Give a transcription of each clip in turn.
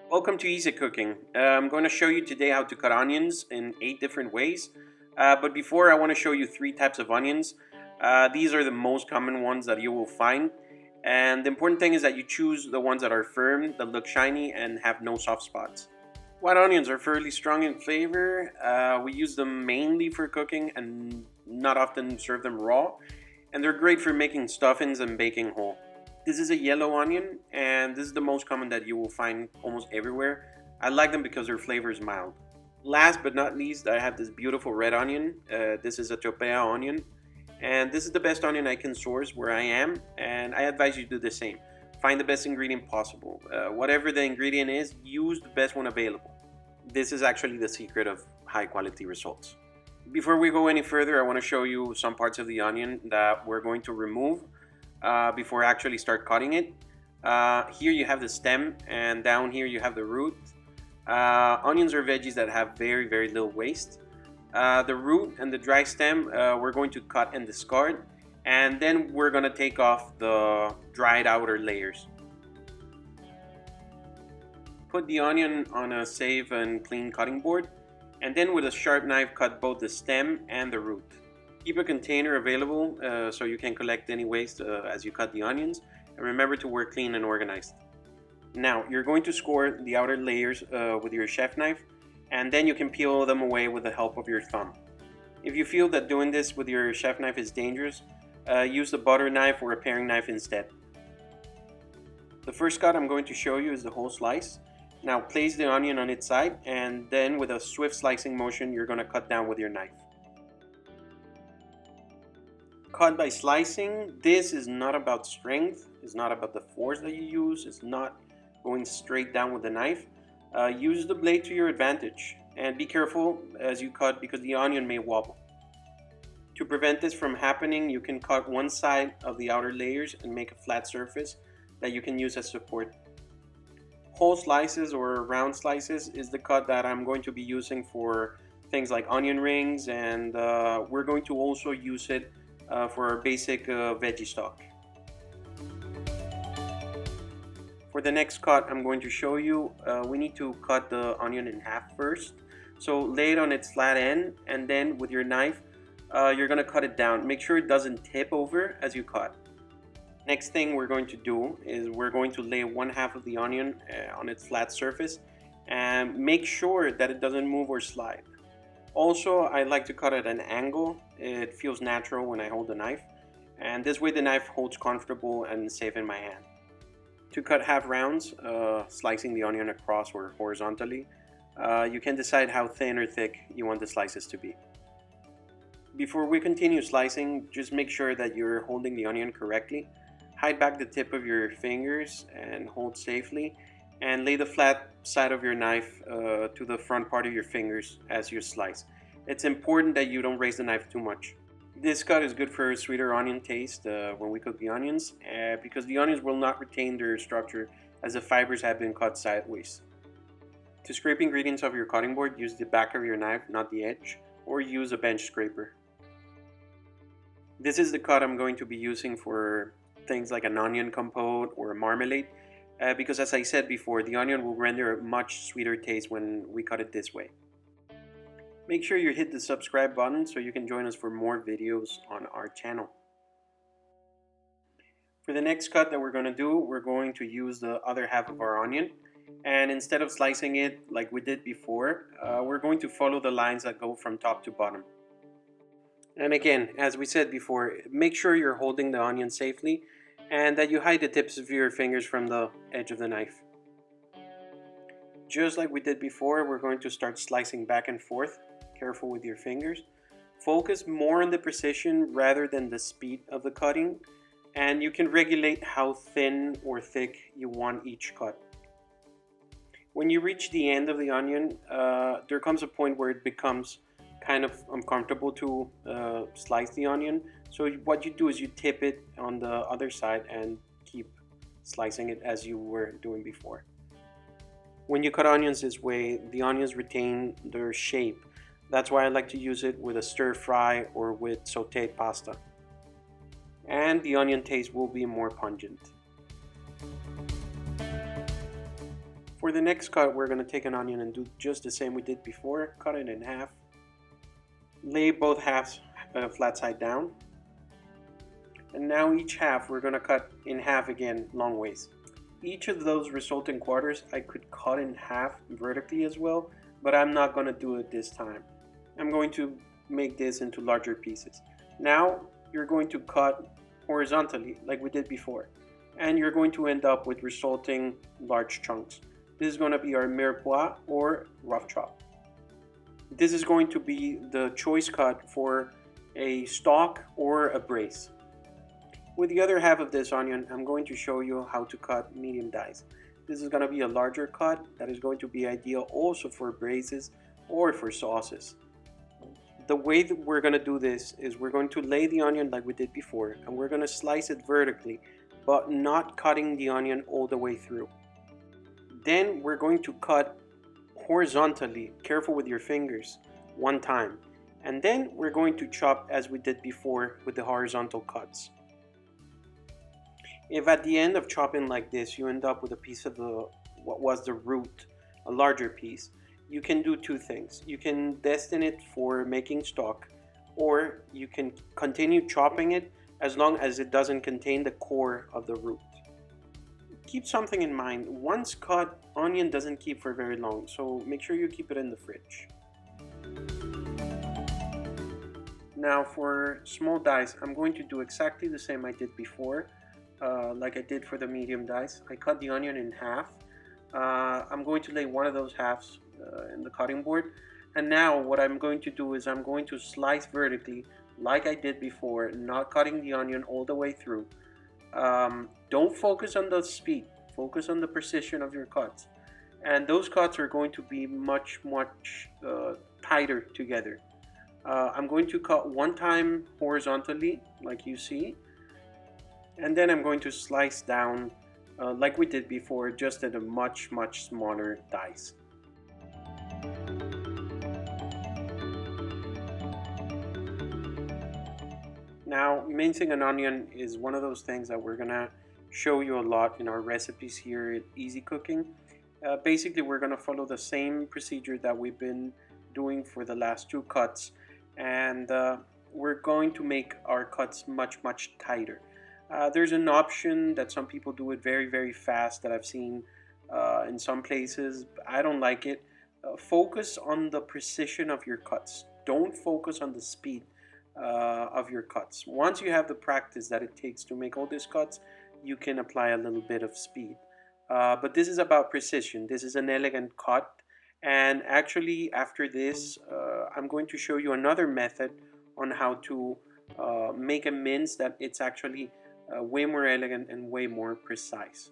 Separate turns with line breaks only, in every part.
Welcome to Easy Cooking. I'm going to show you today how to cut onions in 8 different ways. But before, I want to show you 3 types of onions. These are the most common ones that you will find. And the important thing is that you choose the ones that are firm, that look shiny, and have no soft spots. White onions are fairly strong in flavor. We use them mainly for cooking and not often serve them raw. And they're great for making stuffings and baking whole. This is a yellow onion, and this is the most common that you will find almost everywhere. I like them because their flavor is mild. Last but not least, I have this beautiful red onion. This is a topea onion, and this is the best onion I can source where I am, and I advise you to do the same. Find the best ingredient possible. Whatever the ingredient is, use the best one available. This is actually the secret of high quality results. Before we go any further, I want to show you some parts of the onion that we're going to remove before I actually start cutting it. Here you have the stem, and down here you have the root. Onions are veggies that have very little waste. The root and the dry stem we're going to cut and discard, and then we're going to take off the dried outer layers. Put the onion on a safe and clean cutting board, and then with a sharp knife cut both the stem and the root. Keep a container available so you can collect any waste as you cut the onions, and remember to work clean and organized. Now you're going to score the outer layers with your chef knife, and then you can peel them away with the help of your thumb. If you feel that doing this with your chef knife is dangerous, use the butter knife or a paring knife instead. The first cut I'm going to show you is the whole slice. Now place the onion on its side, and then with a swift slicing motion you're going to cut down with your knife. Cut by slicing. This is not about strength, it's not about the force that you use, it's not going straight down with the knife. Use the blade to your advantage, and be careful as you cut because the onion may wobble. To prevent this from happening, you can cut one side of the outer layers and make a flat surface that you can use as support. Whole slices or round slices is the cut that I'm going to be using for things like onion rings, and we're going to also use it for our basic veggie stock. For the next cut I'm going to show you, we need to cut the onion in half first. So lay it on its flat end, and then with your knife you're going to cut it down. Make sure it doesn't tip over as you cut. Next thing we're going to do is we're going to lay one half of the onion on its flat surface, and make sure that it doesn't move or slide. Also, I like to cut at an angle. It feels natural when I hold the knife, and this way the knife holds comfortable and safe in my hand. To cut half rounds, slicing the onion across or horizontally, you can decide how thin or thick you want the slices to be. Before we continue slicing, just make sure that you're holding the onion correctly. Hide back the tip of your fingers and hold safely, and lay the flat side of your knife to the front part of your fingers as you slice. It's important that you don't raise the knife too much. This cut is good for a sweeter onion taste when we cook the onions, because the onions will not retain their structure as the fibers have been cut sideways. To scrape ingredients off your cutting board, use the back of your knife, not the edge, or use a bench scraper. This is the cut I'm going to be using for things like an onion compote or a marmalade, because as I said before, the onion will render a much sweeter taste when we cut it this way. Make sure you hit the subscribe button so you can join us for more videos on our channel. For the next cut that we're going to do, we're going to use the other half of our onion, and instead of slicing it like we did before, we're going to follow the lines that go from top to bottom. And again, as we said before, make sure you're holding the onion safely and that you hide the tips of your fingers from the edge of the knife. Just like we did before, we're going to start slicing back and forth. Careful with your fingers. Focus more on the precision rather than the speed of the cutting, and you can regulate how thin or thick you want each cut. When you reach the end of the onion, there comes a point where it becomes kind of uncomfortable to slice the onion. So what you do is you tip it on the other side and keep slicing it as you were doing before. When you cut onions this way, the onions retain their shape. That's why I like to use it with a stir fry or with sauteed pasta. and the onion taste will be more pungent. For the next cut, we're going to take an onion and do just the same we did before. Cut it in half. Lay both halves flat side down. And now each half we're going to cut in half again, long ways. Each of those resulting quarters I could cut in half vertically as well, but I'm not going to do it this time. I'm going to make this into larger pieces. Now you're going to cut horizontally like we did before, and you're going to end up with resulting large chunks. This is going to be our Mirepoix or rough chop. This is going to be the choice cut for a stock or a braise. With the other half of this onion, I'm going to show you how to cut medium dice. This is going to be a larger cut that is going to be ideal also for braises or for sauces. The way that we're going to do this is we're going to lay the onion like we did before, and we're going to slice it vertically, but not cutting the onion all the way through. Then we're going to cut horizontally, careful with your fingers, one time. And then we're going to chop as we did before with the horizontal cuts. If at the end of chopping like this you end up with a piece of what was the root, a larger piece, you can do two things. You can destine it for making stock, or you can continue chopping it as long as it doesn't contain the core of the root. Keep something in mind, once cut, onion doesn't keep for very long, so make sure you keep it in the fridge. Now for small dice, I'm going to do exactly the same I did before, like I did for the medium dice. I cut the onion in half. I'm going to lay one of those halves in the cutting board, and now what I'm going to do is I'm going to slice vertically like I did before, not cutting the onion all the way through. Don't focus on the speed, focus on the precision of your cuts, and those cuts are going to be much tighter together. I'm going to cut one time horizontally like you see, and then I'm going to slice down like we did before, just at a much smaller dice. Now, mincing an onion is one of those things that we're gonna show you a lot in our recipes here at Easy Cooking. Basically, we're gonna follow the same procedure that we've been doing for the last two cuts, and we're going to make our cuts much tighter. There's an option that some people do it very fast that I've seen in some places. I don't like it. Focus on the precision of your cuts. Don't focus on the speed of your cuts. Once you have the practice that it takes to make all these cuts, you can apply a little bit of speed. But this is about precision. This is an elegant cut, and actually after this I'm going to show you another method on how to make a mince that it's actually way more elegant and way more precise.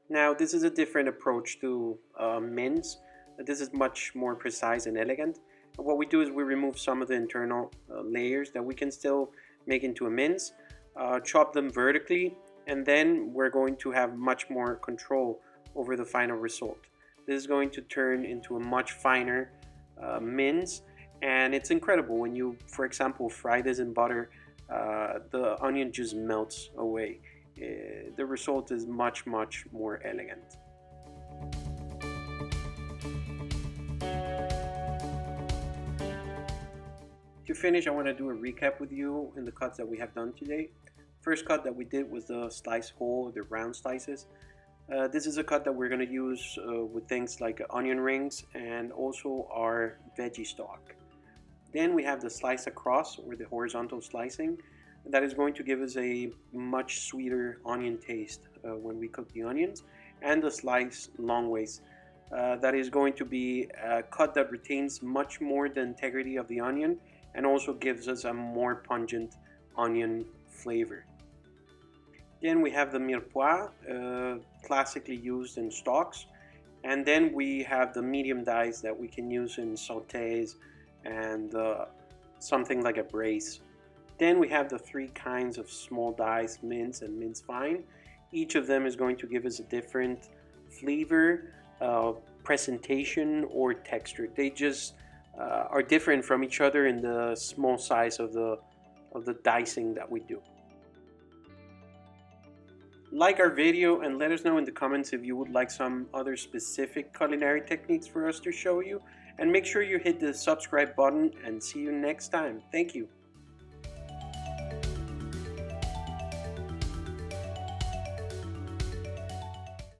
Now this is a different approach to mince. This is much more precise and elegant. And what we do is we remove some of the internal layers that we can still make into a mince, chop them vertically, and then we're going to have much more control over the final result. This is going to turn into a much finer mince, and it's incredible when you, for example, fry this in butter. The onion just melts away. The result is much more elegant. To finish, I want to do a recap with you in the cuts that we have done today. First cut that we did was the slice whole, the round slices. This is a cut that we're going to use with things like onion rings and also our veggie stock. Then we have the slice across, or the horizontal slicing. That is going to give us a much sweeter onion taste when we cook the onions. And the slice long ways. That is going to be a cut that retains much more the integrity of the onion and also gives us a more pungent onion flavor. Then we have the Mirepoix, classically used in stocks. And then we have the medium dice that we can use in sautés and something like a braise. Then we have the three kinds of small dice, mince and mince fine. Each of them is going to give us a different flavor, presentation or texture. They just are different from each other in the small size of the dicing that we do. Like our video and let us know in the comments if you would like some other specific culinary techniques for us to show you. And make sure you hit the subscribe button, and see you next time. Thank you.